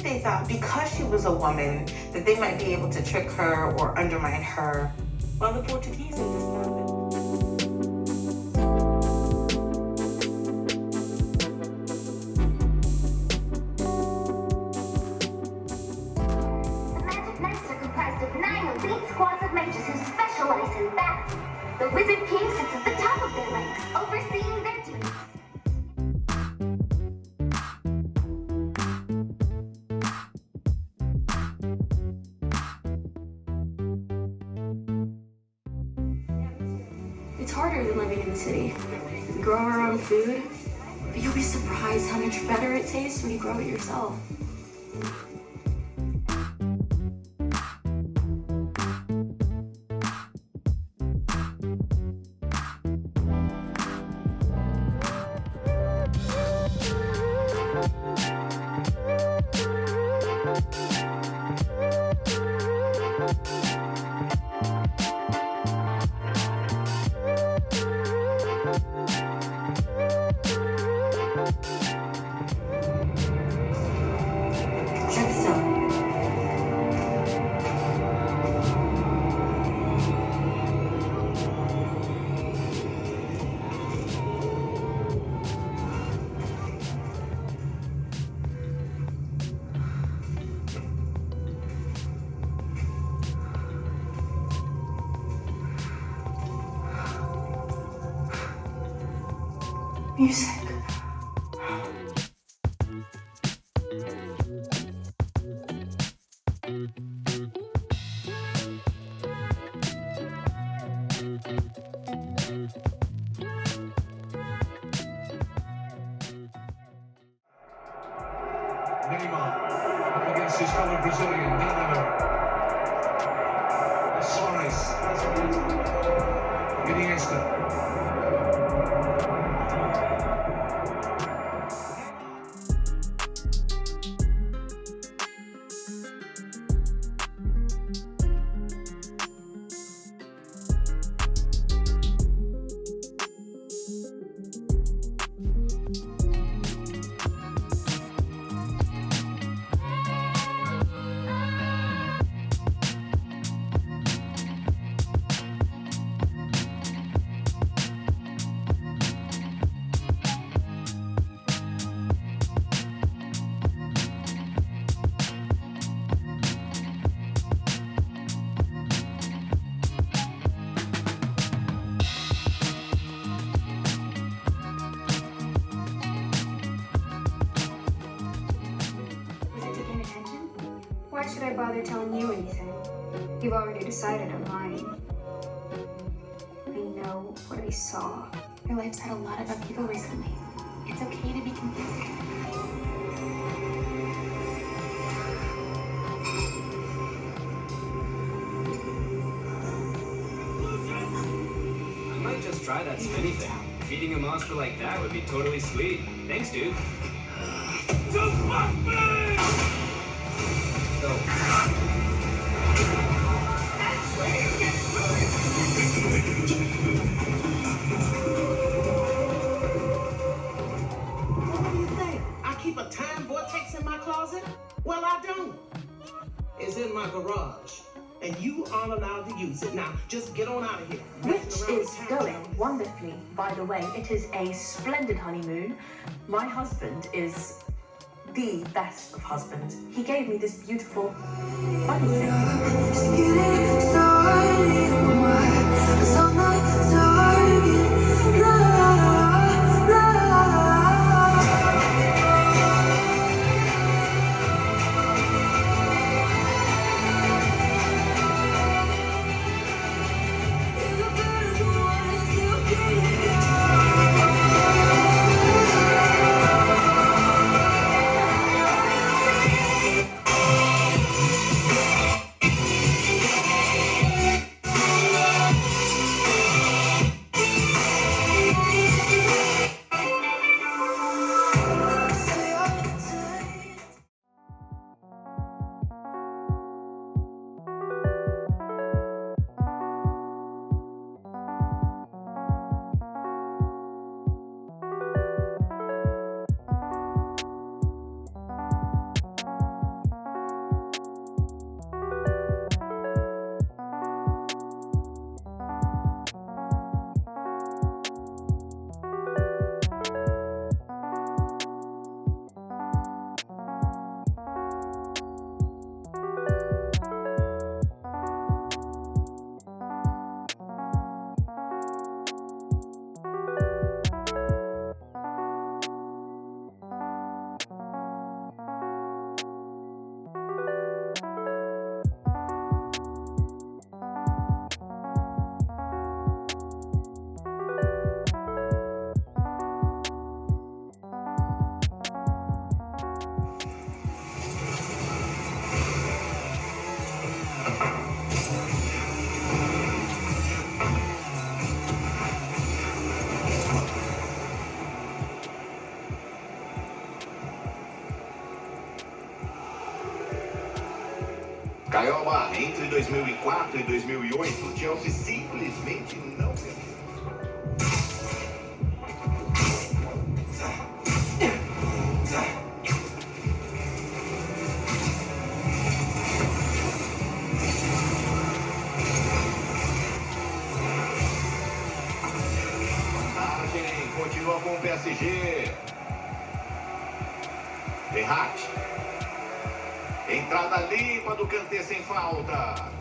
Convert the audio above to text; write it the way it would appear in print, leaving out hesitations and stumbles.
think they thought because she was a woman that they might be able to trick her or undermine her, while the Portuguese understood. The Wizard King sits at the top of their ranks, overseeing their duties. It's harder than living in the city. We grow our own food, but you'll be surprised how much better it tastes when you grow it yourself. Music. Neymar up against his fellow Brazilian, Nano. Suarez. Iniesta. Why should I bother telling you anything? You've already decided I'm lying. I know what I saw. Your life's had a lot of upheaval recently. It's okay to be confused. I might just try that spinny thing. Feeding a monster like that would be totally sweet. Thanks, dude. Just fuck me! What do you think? I keep a time vortex in my closet? Well, I don't. It's in my garage. And you aren't allowed to use it. Now, just get on out of here. Which is going wonderfully, by the way. It is a splendid honeymoon. My husband is the best of husbands. He gave me this beautiful bunny Caioba, entre 2004 e 2008, Chelsea simplesmente não perdeu. Continua com o PSG. Verratti. Entrada limpa do Kanté sem falta.